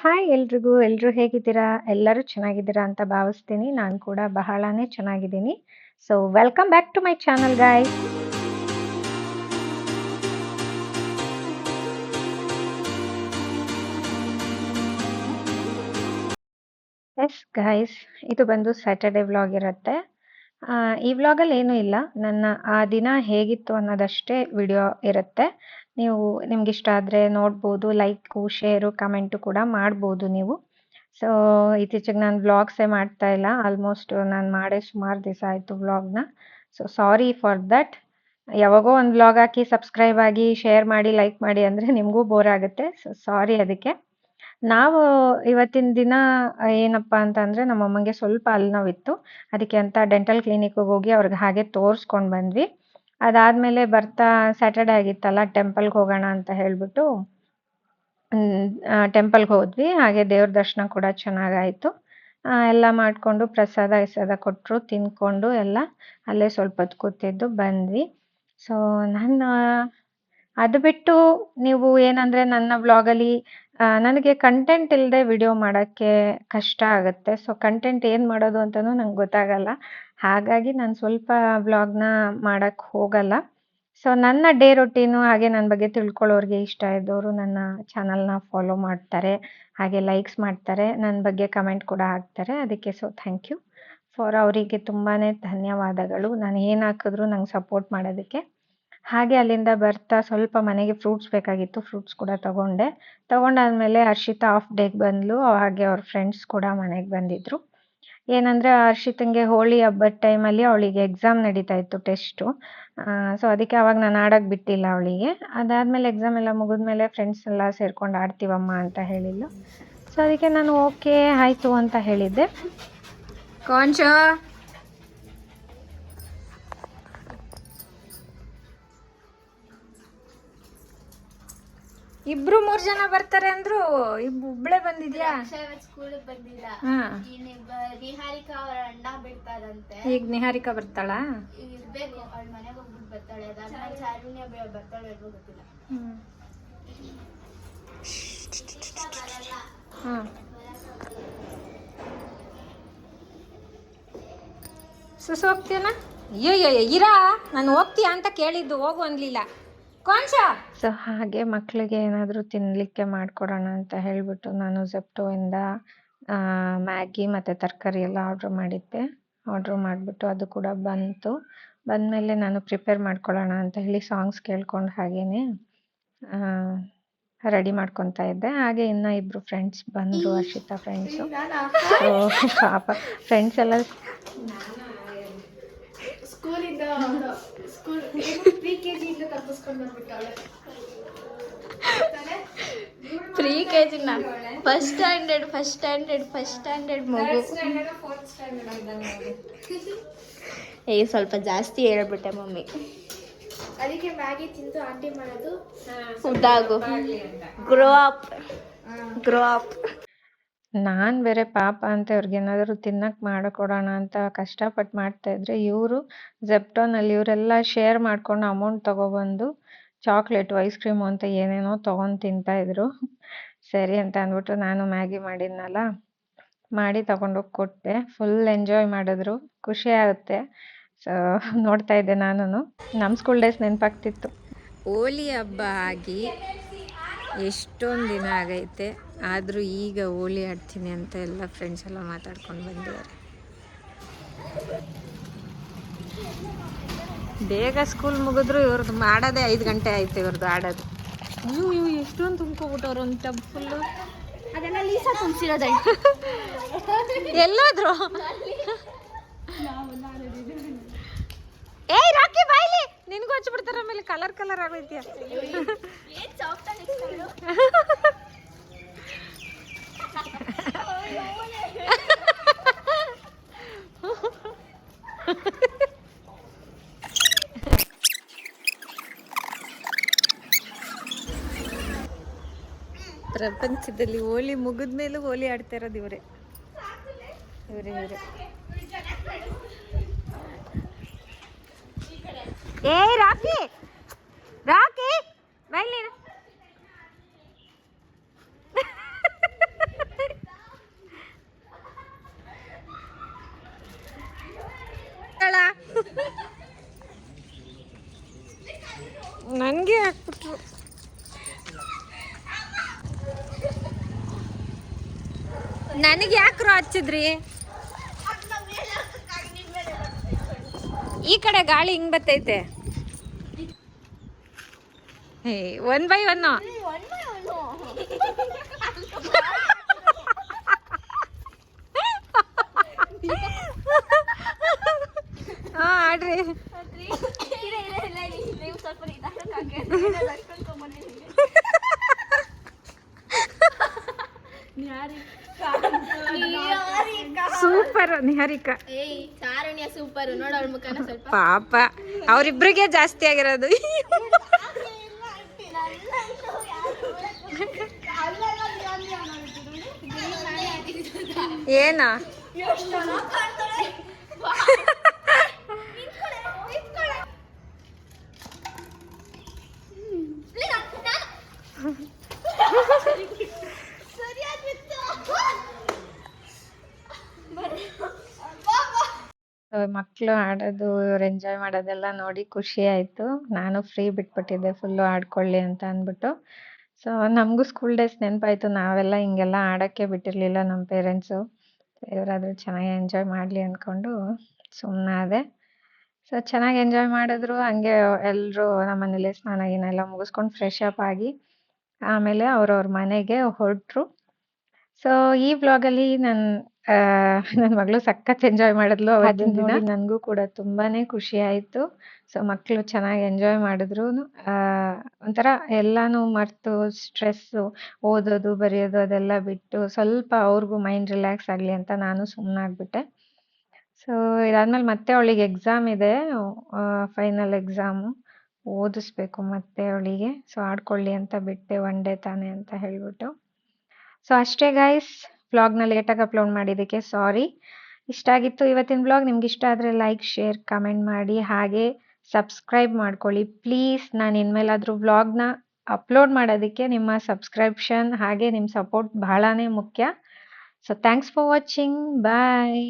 Hi ಎಲ್ರಿಗೂ. ಎಲ್ಲರೂ ಹೇಗಿದ್ದೀರಾ? ಎಲ್ಲರೂ ಚೆನ್ನಾಗಿದ್ದೀರಾ ಅಂತ ಭಾವಿಸ್ತೀನಿ. ನಾನು ಕೂಡ ಬಹಳಾನೇ ಚೆನ್ನಾಗಿದ್ದೀನಿ. So welcome back to my channel guys. Yes guys, ಇದು ಬಂದು ಸ್ಯಾಟರ್ಡೆ ವ್ಲಾಗ್ ಇರುತ್ತೆ. ಈ ವ್ಲಾಗಲ್ಲಿ ಏನೂ ಇಲ್ಲ, ನನ್ನ ಆ ದಿನ ಹೇಗಿತ್ತು ಅನ್ನೋದಷ್ಟೇ ವಿಡಿಯೋ ಇರುತ್ತೆ. ನಿಮ್ಗಿಷ್ಟ ಆದರೆ ನೋಡ್ಬೋದು, ಲೈಕು ಶೇರು ಕಮೆಂಟು ಕೂಡ ಮಾಡ್ಬೋದು ನೀವು. ಸೊ ಇತ್ತೀಚೆಗೆ ನಾನು ವ್ಲಾಗ್ಸೇ ಮಾಡ್ತಾ ಇಲ್ಲ. ಆಲ್ಮೋಸ್ಟ್ ನಾನು ಮಾಡೇ ಸುಮಾರು ದಿವಸ ಆಯಿತು ವ್ಲಾಗ್ನ. So sorry for that. ಯಾವಾಗೋ ಒಂದು ವ್ಲಾಗ್ ಹಾಕಿ ಸಬ್ಸ್ಕ್ರೈಬ್ ಆಗಿ ಶೇರ್ ಮಾಡಿ ಲೈಕ್ ಮಾಡಿ ಅಂದರೆ ನಿಮಗೂ ಬೋರ್ ಆಗುತ್ತೆ. ಸೊ ಸಾರಿ ಅದಕ್ಕೆ. ನಾವು ಇವತ್ತಿನ ದಿನ ಏನಪ್ಪ ಅಂತಂದರೆ ನಮ್ಮ ಅಮ್ಮಂಗೆ ಸ್ವಲ್ಪ ಹಲ್ಲು ಅದಕ್ಕೆ ಅಂತ ಡೆಂಟಲ್ ಕ್ಲಿನಿಕ್ಗೆ ಹೋಗಿ ಅವ್ರಿಗೆ ಹಾಗೆ ತೋರಿಸ್ಕೊಂಡು ಬಂದ್ವಿ. ಅದಾದಮೇಲೆ ಬರ್ತಾ ಸ್ಯಾಟರ್ಡೆ ಆಗಿತ್ತಲ್ಲ, ಟೆಂಪಲ್ಗೆ ಹೋಗೋಣ ಅಂತ ಹೇಳಿಬಿಟ್ಟು ಟೆಂಪಲ್ಗೆ ಹೋದ್ವಿ. ಹಾಗೆ ದೇವ್ರ ದರ್ಶನ ಕೂಡ ಚೆನ್ನಾಗಾಯಿತು. ಎಲ್ಲ ಮಾಡಿಕೊಂಡು ಪ್ರಸಾದ ಗಿಸಾದ ಕೊಟ್ಟರು, ತಿಂದ್ಕೊಂಡು ಎಲ್ಲ ಅಲ್ಲೇ ಸ್ವಲ್ಪ ಹೊತ್ತು ಕೂತಿದ್ದು ಬಂದ್ವಿ. ಸೊ ನಾನು ಅದು ಬಿಟ್ಟು ನೀವು ಏನಂದರೆ ನನ್ನ ವ್ಲಾಗಲ್ಲಿ ನನಗೆ ಕಂಟೆಂಟ್ ಇಲ್ಲದೆ ವಿಡಿಯೋ ಮಾಡೋಕ್ಕೆ ಕಷ್ಟ ಆಗುತ್ತೆ. ಸೊ ಕಂಟೆಂಟ್ ಏನು ಮಾಡೋದು ಅಂತಲೂ ನಂಗೆ ಗೊತ್ತಾಗಲ್ಲ. ಹಾಗಾಗಿ ನಾನು ಸ್ವಲ್ಪ ವ್ಲಾಗ್ನ ಮಾಡೋಕ್ಕೆ ಹೋಗಲ್ಲ. ಸೊ ನನ್ನ ಡೇ ರೊಟೀನು ಹಾಗೆ ನನ್ನ ಬಗ್ಗೆ ತಿಳ್ಕೊಳ್ಳೋರಿಗೆ ಇಷ್ಟ ಇದ್ದವರು ನನ್ನ ಚಾನಲ್ನ ಫಾಲೋ ಮಾಡ್ತಾರೆ, ಹಾಗೆ ಲೈಕ್ಸ್ ಮಾಡ್ತಾರೆ, ನನ್ನ ಬಗ್ಗೆ ಕಮೆಂಟ್ ಕೂಡ ಹಾಕ್ತಾರೆ. ಅದಕ್ಕೆ ಸೊ ಥ್ಯಾಂಕ್ ಯು ಫಾರ್ ಅವರಿಗೆ ತುಂಬಾ ಧನ್ಯವಾದಗಳು. ನಾನು ಏನು ಹಾಕಿದ್ರು ನಂಗೆ ಸಪೋರ್ಟ್ ಮಾಡೋದಕ್ಕೆ. ಹಾಗೆ ಅಲ್ಲಿಂದ ಬರ್ತಾ ಸ್ವಲ್ಪ ಮನೆಗೆ ಫ್ರೂಟ್ಸ್ ಬೇಕಾಗಿತ್ತು, ಫ್ರೂಟ್ಸ್ ಕೂಡ ತಗೊಂಡಾದ್ಮೇಲೆ ಹರ್ಷಿತಾ ಆಫ್ ಡೇಗೆ ಬಂದಳು. ಹಾಗೆ ಅವ್ರ ಫ್ರೆಂಡ್ಸ್ ಕೂಡ ಮನೆಗೆ ಬಂದಿದ್ದರು. ಏನಂದರೆ ಹರ್ಷಿತಂಗೆ ಹೋಳಿ ಹಬ್ಬದ ಟೈಮಲ್ಲಿ ಅವಳಿಗೆ ಎಕ್ಸಾಮ್ ನಡೀತಾ ಇತ್ತು, ಟೆಸ್ಟು. ಸೊ ಅದಕ್ಕೆ ಅವಾಗ ನಾನು ಆಡೋಕ್ಕೆ ಬಿಟ್ಟಿಲ್ಲ ಅವಳಿಗೆ. ಅದಾದಮೇಲೆ ಎಕ್ಸಾಮ್ ಎಲ್ಲ ಮುಗಿದ್ಮೇಲೆ ಫ್ರೆಂಡ್ಸ್ ಎಲ್ಲ ಸೇರ್ಕೊಂಡು ಆಡ್ತೀವಮ್ಮ ಅಂತ ಹೇಳಿದ್ಲು. ಸೊ ಅದಕ್ಕೆ ನಾನು ಓಕೆ ಆಯಿತು ಅಂತ ಹೇಳಿದ್ದೆ. ಕೊಂಚ ಇಬ್ರು 3 ಜನ ಬರ್ತಾರೆ ಅಂದ್ರು, ಒಬ್ಳೆ ಬಂದಿದ್ಯಾ? ನಿಹಾರಿಕಾ ಅವರ ಅಣ್ಣ ಬಿಡ್ತಾರಂತೆ. ಈಗ ನಿಹಾರಿಕಾ ಬರ್ತಾಳಾ? ಇರ್ಬೇಕು, ಅವಳ ಮನೆಗೆ ಹೋಗ್ಬಿಟ್ಟು ಬರ್ತಾಳೆ. ಅದಾದ್ಮೇಲೆ ಚಾರುಣ್ಯ ಬರ್ತಾಳೆ ಇಲ್ವೋ ಗೊತ್ತಿಲ್ಲ. ಸುಸು ಹೋಗ್ತೀಯನ? ಅಯ್ಯೋ ಇರಾ, ನಾನು ಹೋಗ್ತೀಯಾ ಅಂತ ಕೇಳಿದ್ದು, ಹೋಗು ಅನ್ಲಿಲ್ಲ. ಸೊ ಹಾಗೆ ಮಕ್ಕಳಿಗೆ ಏನಾದರೂ ತಿನ್ನಲಿಕ್ಕೆ ಮಾಡಿಕೊಡೋಣ ಅಂತ ಹೇಳಿಬಿಟ್ಟು ನಾನು ಝೆಪ್ಟೋಯಿಂದ ಮ್ಯಾಗಿ ಮತ್ತು ತರಕಾರಿ ಎಲ್ಲ ಆರ್ಡ್ರ್ ಮಾಡಿಬಿಟ್ಟು ಅದು ಕೂಡ ಬಂದಮೇಲೆ ನಾನು ಪ್ರಿಪೇರ್ ಮಾಡ್ಕೊಳ್ಳೋಣ ಅಂತ ಹೇಳಿ ಸಾಂಗ್ಸ್ ಕೇಳ್ಕೊಂಡು ಹಾಗೇ ರೆಡಿ ಮಾಡ್ಕೊತಾ ಇದ್ದೆ. ಹಾಗೆ ಇನ್ನೂ ಇಬ್ಬರು ಫ್ರೆಂಡ್ಸ್ ಬಂದರು, ಹರ್ಷಿತಾ ಫ್ರೆಂಡ್ಸು. ಸೊ ಪಾಪ ಫ್ರೆಂಡ್ಸ್ ಎಲ್ಲ ಸ್ಕೂಲಿಂದ ಪ್ರಿ ಕೆಜಿ ಇಂದ ತಪ್ಪಿಸ್ಕೊಂಡು ಬಂದ್ಬಿಟ್ಟವಳೆ. ಪ್ರಿ ಕೆಜಿ ಫಸ್ಟ್ ಸ್ಟ್ಯಾಂಡರ್ಡ್ ಮಗು. ಈಗ ಸ್ವಲ್ಪ ಜಾಸ್ತಿ ಹೇಳ್ಬಿಟ್ಟೆ ಮಮ್ಮಿ. ಅದಕ್ಕೆ ಮ್ಯಾಗಿ ತಿಂದು ಆಂಟಿ ಮಾಡೋದು ಉದ್ದಾಗು, ಗ್ರೋ ಅಪ್. ನಾನು ಬೇರೆ ಪಾಪ ಅಂತ ಇವ್ರಿಗೇನಾದರೂ ತಿನ್ನಕ್ಕೆ ಮಾಡಿಕೊಡೋಣ ಅಂತ ಕಷ್ಟಪಟ್ಟು ಮಾಡ್ತಾಯಿದ್ರೆ, ಇವರು ಝೆಪ್ಟೋನಲ್ಲಿ ಇವರೆಲ್ಲ ಶೇರ್ ಮಾಡ್ಕೊಂಡು ಅಮೌಂಟ್ ತೊಗೊಬಂದು ಚಾಕ್ಲೇಟು, ಐಸ್ ಕ್ರೀಮು ಅಂತ ಏನೇನೋ ತೊಗೊಂಡು ತಿಂತಾಯಿದ್ರು. ಸರಿ ಅಂತ ಅಂದ್ಬಿಟ್ಟು ನಾನು ಮ್ಯಾಗಿ ಮಾಡಿ ತೊಗೊಂಡೋಗಿ ಕೊಟ್ಟೆ. ಫುಲ್ ಎಂಜಾಯ್ ಮಾಡಿದ್ರು, ಖುಷಿ ಆಗುತ್ತೆ. ಸೊ ನೋಡ್ತಾ ಇದ್ದೆ ನಾನು. ನಮ್ಮ ಸ್ಕೂಲ್ ಡೇಸ್ ನೆನಪಾಗ್ತಿತ್ತು. ಹೋಳಿ ಹಬ್ಬ ಆಗಿ ಎಷ್ಟೊಂದು ದಿನ ಆಗೈತೆ, ಆದರೂ ಈಗ ಹೋಳಿ ಆಡ್ತೀನಿ ಅಂತ ಎಲ್ಲ ಫ್ರೆಂಡ್ಸ್ ಎಲ್ಲ ಮಾತಾಡ್ಕೊಂಡು ಬಂದಿದ್ದಾರೆ. ಬೇಗ ಸ್ಕೂಲ್ ಮುಗಿದ್ರು ಇವ್ರದ್ದು ಮಾಡೋದೇ 5 ಗಂಟೆ ಆಯ್ತು ಇವ್ರದ್ದು ಆಡೋದು. ಇವು ಎಷ್ಟೊಂದು ತುಂಬ್ಕೊಬಿಟ್ಟವ್ರು ಒಂದು ಟಬ್ ಫುಲ್ಲು. ಅದೆಲ್ಲ ಲೀಸಾ ತುಂಬಿಸಿರೋದ. ಎಲ್ಲಾದ್ರು ಏಯ್ ರಾಕಿ ಬಾಯ್ಲಿ, ನಿನಗೂ ಹಚ್ಚಿಬಿಡ್ತಾರ, ಆಮೇಲೆ ಕಲರ್ ಆಗೈತಿಯ. ಪ್ರಪಂಚದಲ್ಲಿ ಹೋಳಿ ಮುಗಿದ ಮೇಲೂ ಹೋಳಿ ಆಡ್ತಾ ಇರೋದು ಇವರೇ. ಏಯ್ ರಾಕಿ ಬೈಲಿ ನನಗೆ ಯಾಕ್ರು ಹಚ್ಚಿದ್ರಿ? ಈ ಕಡೆ ಗಾಳಿ ಹಿಂಗ್ ಬತ್ತೈತೆ. ಹೇ 1 by 1. ಹಾ ಆಡ್ರಿ. ಸೂಪರ್ ನಿಹಾರಿಕಾ. ಸಾರುಣ್ಯ ಸೂಪರ್ ನೋಡ ಅವಳ ಮುಖನ ಸ್ವಲ್ಪ. ಪಾಪ ಅವರಿಬ್ರಿಗೆ ಜಾಸ್ತಿ ಆಗಿರೋದು. ಏನ ಮಕ್ಕಳು ಆಡೋದು ಇವ್ರು ಎಂಜಾಯ್ ಮಾಡೋದೆಲ್ಲ ನೋಡಿ ಖುಷಿ ಆಯ್ತು. ನಾನು ಫ್ರೀ ಬಿಟ್ಬಿಟ್ಟಿದ್ದೆ ಫುಲ್ಲು ಆಡ್ಕೊಳ್ಳಿ ಅಂತ ಅಂದ್ಬಿಟ್ಟು. ಸೊ ನಮಗೂ ಸ್ಕೂಲ್ ಡೇಸ್ ನೆನಪಾಯ್ತು. ನಾವೆಲ್ಲ ಹಿಂಗೆಲ್ಲ ಆಡೋಕ್ಕೆ ಬಿಟ್ಟಿರಲಿಲ್ಲ ನಮ್ಮ ಪೇರೆಂಟ್ಸು. ಇವರಾದರೂ ಚೆನ್ನಾಗಿ ಎಂಜಾಯ್ ಮಾಡಲಿ ಅಂದ್ಕೊಂಡು ಸುಮ್ಮನಾದೆ. ಸೊ ಚೆನ್ನಾಗಿ ಎಂಜಾಯ್ ಮಾಡಿದ್ರು. ಹಂಗೆ ಎಲ್ಲರೂ ನಮ್ಮ ಮನೇಲಿ ಸ್ನಾನ ಗೀನ ಎಲ್ಲ ಮುಗಿಸ್ಕೊಂಡು ಫ್ರೆಶ್ ಅಪ್ ಆಗಿ ಆಮೇಲೆ ಅವ್ರವ್ರ ಮನೆಗೆ ಹೊರಟ್ರು. ಸೊ ಈ ವ್ಲಾಗಲ್ಲಿ ನನ್ನ ಮಗಳು ಸಖತ್ ಎಂಜಾಯ್ ಮಾಡಿದ್ಲು ಅವತ್ತಿನ ದಿನ. ನನಗೂ ಕೂಡ ತುಂಬಾನೇ ಖುಷಿ ಆಯಿತು. ಸೊ ಮಕ್ಕಳು ಚೆನ್ನಾಗಿ ಎಂಜಾಯ್ ಮಾಡಿದ್ರು. ಒಂಥರ ಎಲ್ಲಾನು ಮರೆತು ಸ್ಟ್ರೆಸ್ಸು, ಓದೋದು ಬರೆಯೋದು ಅದೆಲ್ಲ ಬಿಟ್ಟು ಸ್ವಲ್ಪ ಅವ್ರಿಗೂ ಮೈಂಡ್ ರಿಲ್ಯಾಕ್ಸ್ ಆಗಲಿ ಅಂತ ನಾನು ಸುಮ್ಮನಾಗ್ಬಿಟ್ಟೆ. ಸೊ ಇದಾದ್ಮೇಲೆ ಮತ್ತೆ ಅವಳಿಗೆ ಎಕ್ಸಾಮ್ ಇದೆ, ಫೈನಲ್ ಎಕ್ಸಾಮು. ಓದಿಸ್ಬೇಕು ಮತ್ತೆ ಅವಳಿಗೆ. ಸೊ ಆಡ್ಕೊಳ್ಳಿ ಅಂತ ಬಿಟ್ಟೆ, ಒನ್ ಡೇ ತಾನೆ ಅಂತ ಹೇಳ್ಬಿಟ್ಟು. ಸೊ ಅಷ್ಟೇ ಗೈಸ್, ವ್ಲಾಗ್ನ ಲೇಟಾಗಿ ಅಪ್ಲೋಡ್ ಮಾಡಿದ್ದಕ್ಕೆ ಸಾರಿ. ಇಷ್ಟ ಆಗಿತ್ತು ಇವತ್ತಿನ ವ್ಲಾಗ್. ನಿಮ್ಗೆ ಇಷ್ಟ ಆದರೆ ಲೈಕ್, ಶೇರ್, ಕಮೆಂಟ್ ಮಾಡಿ. ಹಾಗೆ ಸಬ್ಸ್ಕ್ರೈಬ್ ಮಾಡ್ಕೊಳ್ಳಿ ಪ್ಲೀಸ್. ನಾನು ಇನ್ಮೇಲಾದರೂ ವ್ಲಾಗ್ನ ಅಪ್ಲೋಡ್ ಮಾಡೋದಕ್ಕೆ ನಿಮ್ಮ ಸಬ್ಸ್ಕ್ರಿಪ್ಷನ್ ಹಾಗೆ ನಿಮ್ಮ ಸಪೋರ್ಟ್ ಬಹಳನೇ ಮುಖ್ಯ. So thanks for watching. Bye.